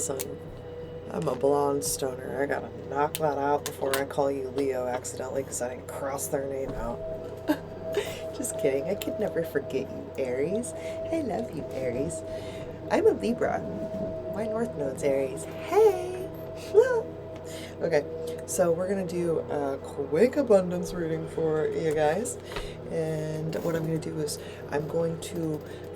Listen, I'm a blonde stoner. I gotta knock that out before I call you Leo accidentally because I didn't cross their name out. Just kidding. I could never forget you, Aries. I love you, Aries. I'm a Libra. My North Node's Aries. Hey! Okay, so we're going to do a quick abundance reading for you guys. And what I'm going to do is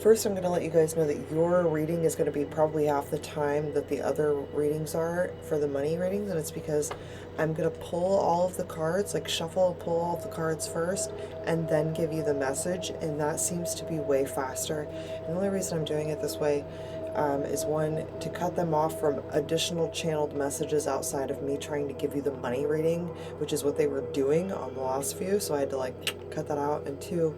first I'm going to let you guys know that your reading is going to be probably half the time that the other readings are for the money readings. And it's because I'm going to pull all of the cards, like shuffle, pull all of the cards first, and then give you the message. And that seems to be way faster. And the only reason I'm doing it this way is one, to cut them off from additional channeled messages outside of me trying to give you the money reading, which is what they were doing on the last few, so I had to like cut that out. And two,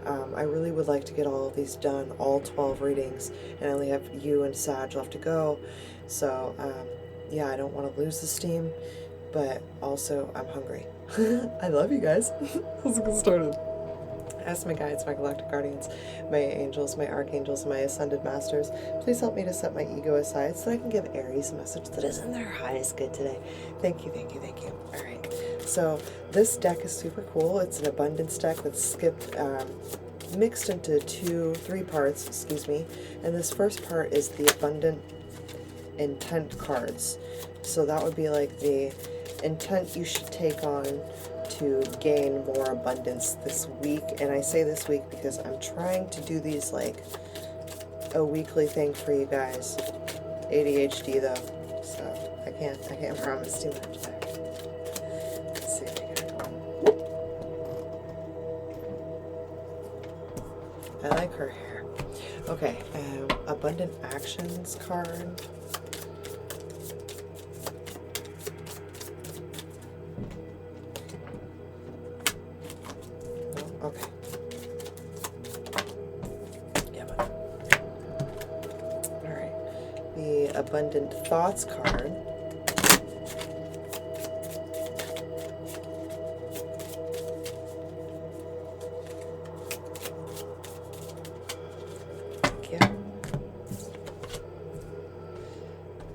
I really would like to get all of these done, all 12 readings, and I only have you and Sag left to go. So yeah, I don't want to lose the steam, but also I'm hungry. I love you guys. Let's get started. Ask my guides, my galactic guardians, my angels, my archangels, my ascended masters, please help me to set my ego aside so that I can give Aries a message that is in their highest good today. Thank you, thank you, thank you. All right, so this deck is super cool. It's an abundance deck that's mixed into three parts, excuse me. And this first part is the abundant intent cards. So that would be like the intent you should take on to gain more abundance this week. And I say this week because I'm trying to do these like a weekly thing for you guys. ADHD though, so I can't promise too much there. Let's see if I got one. I like her hair. Okay, abundant actions card. Okay. Yeah, but all right. The abundant thoughts card. Yeah.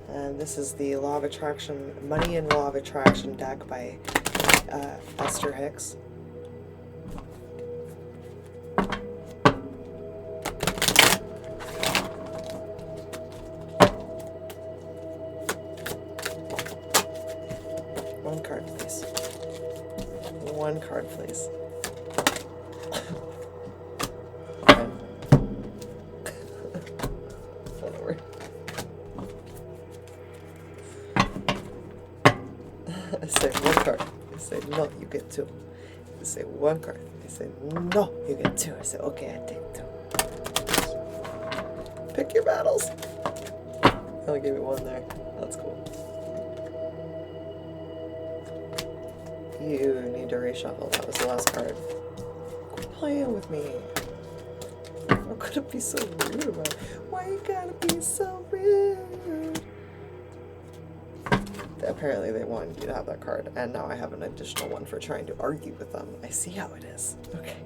And this is the Law of Attraction, Money and Law of Attraction deck by Esther Hicks. One card, please. One card, please. Whatever. I say one card. I say, no, you get two. I say one card. I say, no, you get two. I say, okay, I take two. Pick your battles. I'll give you one there. That's cool. You need to reshuffle. That was the last card. Quit playing with me. How could it be so rude about it? Why you gotta be so rude? Apparently they wanted you to have that card, and now I have an additional one for trying to argue with them. I see how it is. Okay.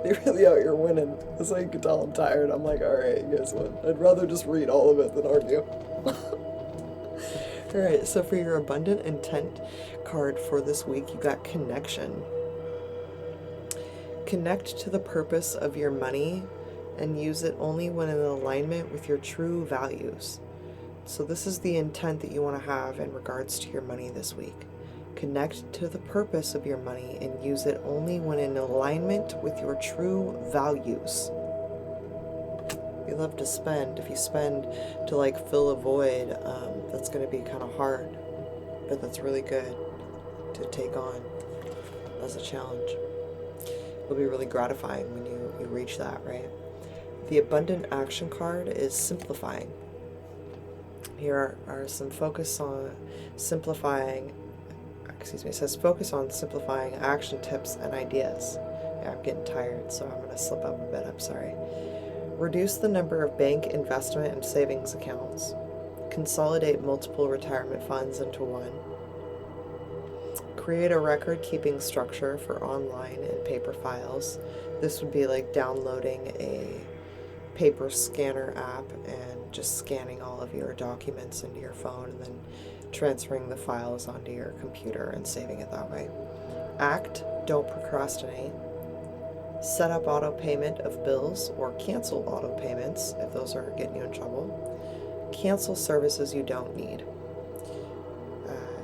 They're really out here winning. That's how you can tell I'm tired. I'm like, alright, you guys win. I'd rather just read all of it than argue. Alright, so for your abundant intent card for this week, you got connection. Connect to the purpose of your money and use it only when in alignment with your true values. So this is the intent that you want to have in regards to your money this week. Connect to the purpose of your money and use it only when in alignment with your true values. You love to spend. If you spend to like fill a void, that's going to be kind of hard, but that's really good to take on as a challenge. It'll be really gratifying when you reach that, right? The abundant action card is simplifying. Here are some focus on simplifying, it says focus on simplifying action tips and ideas. Yeah, I'm getting tired, so I'm going to slip up a bit, I'm sorry. Reduce the number of bank investment and savings accounts. Consolidate multiple retirement funds into one. Create a record-keeping structure for online and paper files. This would be like downloading a paper scanner app and just scanning all of your documents into your phone and then transferring the files onto your computer and saving it that way. Act, don't procrastinate. Set up auto payment of bills or cancel auto payments if those are getting you in trouble. Cancel services you don't need.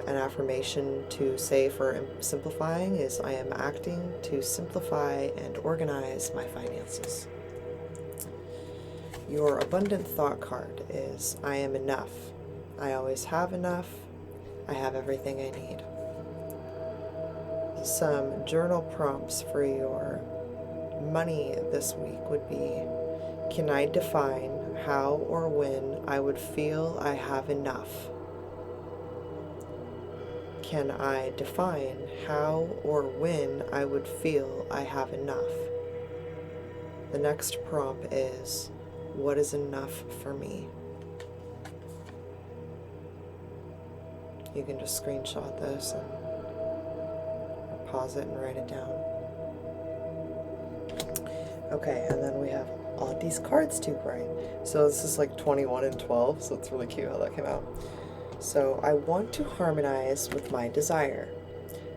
An affirmation to say for simplifying is, I am acting to simplify and organize my finances. Your abundant thought card is, I am enough. I always have enough. I have everything I need. Some journal prompts for your money this week would be, can I define how or when I would feel I have enough? Can I define how or when I would feel I have enough? The next prompt is, what is enough for me? You can just screenshot this and or pause it and write it down. Okay, and then we have all these cards to write. So this is like 21 and 12, so it's really cute how that came out. So I want to harmonize with my desire.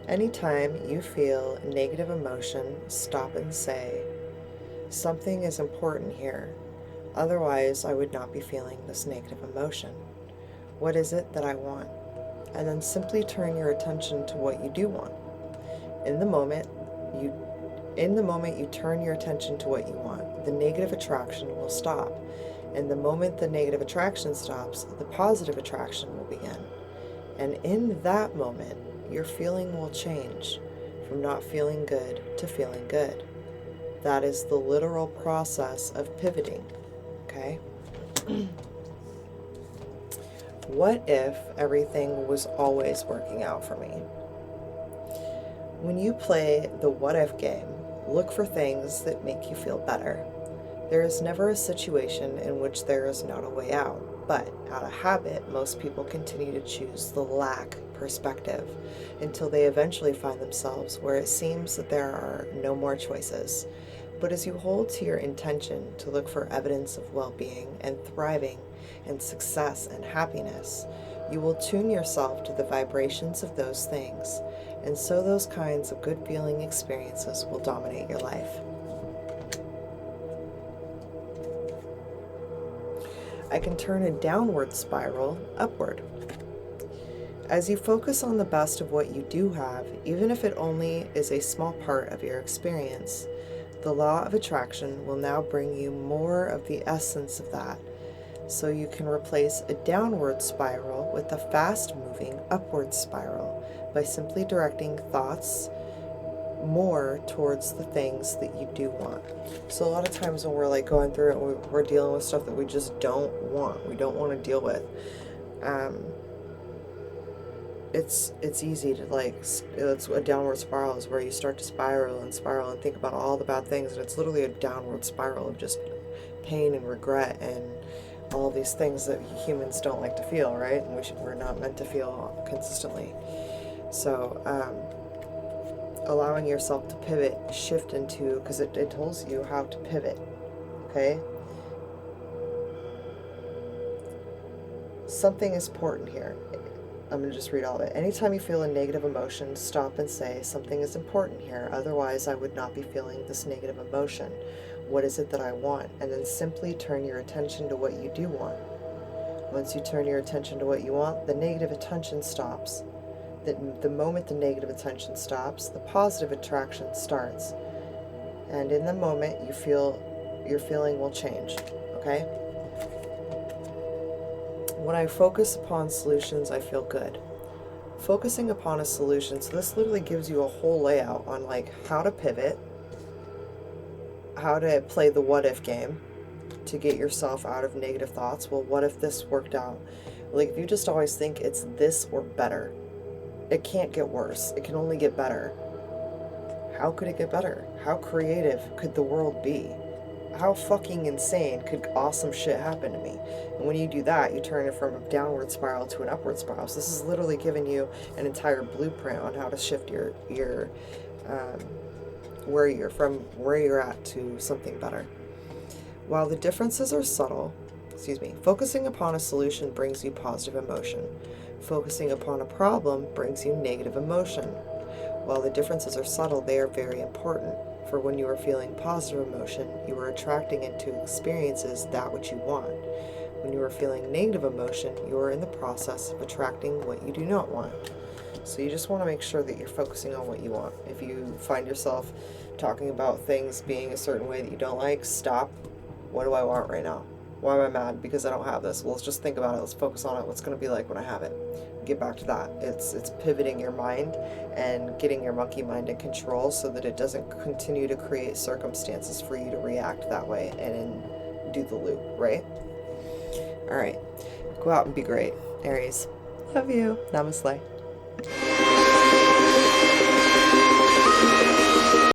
Anytime you feel negative emotion, stop and say, something is important here. Otherwise, I would not be feeling this negative emotion. What is it that I want? And then simply turn your attention to what you do want. In the moment you turn your attention to what you want, the negative attraction will stop. And the moment the negative attraction stops, the positive attraction will begin. And in that moment, your feeling will change from not feeling good to feeling good. That is the literal process of pivoting, okay? What if everything was always working out for me? When you play the what if game, look for things that make you feel better. There is never a situation in which there is not a way out, but out of habit, most people continue to choose the lack perspective until they eventually find themselves where it seems that there are no more choices. But as you hold to your intention to look for evidence of well-being and thriving and success and happiness, you will tune yourself to the vibrations of those things, and so those kinds of good feeling experiences will dominate your life. I can turn a downward spiral upward. As you focus on the best of what you do have, even if it only is a small part of your experience, the law of attraction will now bring you more of the essence of that, so you can replace a downward spiral with a fast-moving upward spiral by simply directing thoughts more towards the things that you do want. So a lot of times when we're like going through it, we're dealing with stuff that we just don't want. We don't want to deal with. It's easy to it's a downward spiral is where you start to spiral and think about all the bad things, and it's literally a downward spiral of just pain and regret and all these things that humans don't like to feel, right? And we're not meant to feel consistently. So allowing yourself to pivot, shift into, because it tells you how to pivot, okay? Something is important here. I'm going to just read all of it. Anytime you feel a negative emotion, stop and say, something is important here. Otherwise, I would not be feeling this negative emotion. What is it that I want? And then simply turn your attention to what you do want. Once you turn your attention to what you want, the negative attention stops. The moment the negative attention stops, the positive attraction starts. And in the moment, your feeling will change, okay? When I focus upon solutions, I feel good. Focusing upon a solution, so this literally gives you a whole layout on like how to pivot, how to play the what if game to get yourself out of negative thoughts. Well, what if this worked out? Like if you just always think it's this or better, it can't get worse. It can only get better. How could it get better? How creative could the world be? How fucking insane could awesome shit happen to me? And when you do that, you turn it from a downward spiral to an upward spiral. So this is literally giving you an entire blueprint on how to shift your where you're at to something better. While the differences are subtle, focusing upon a solution brings you positive emotion. Focusing upon a problem brings you negative emotion. While the differences are subtle, they are very important. For when you are feeling positive emotion, you are attracting into experiences that which you want. When you are feeling negative emotion, you are in the process of attracting what you do not want. So you just want to make sure that you're focusing on what you want. If you find yourself talking about things being a certain way that you don't like, stop. What do I want right now? Why am I mad? Because I don't have this. Well, let's just think about it. Let's focus on it. What's going to be like when I have it? Get back to that. It's pivoting your mind and getting your monkey mind in control so that it doesn't continue to create circumstances for you to react that way and do the loop, right? All right. Go out and be great, Aries. Love you. Namaslay.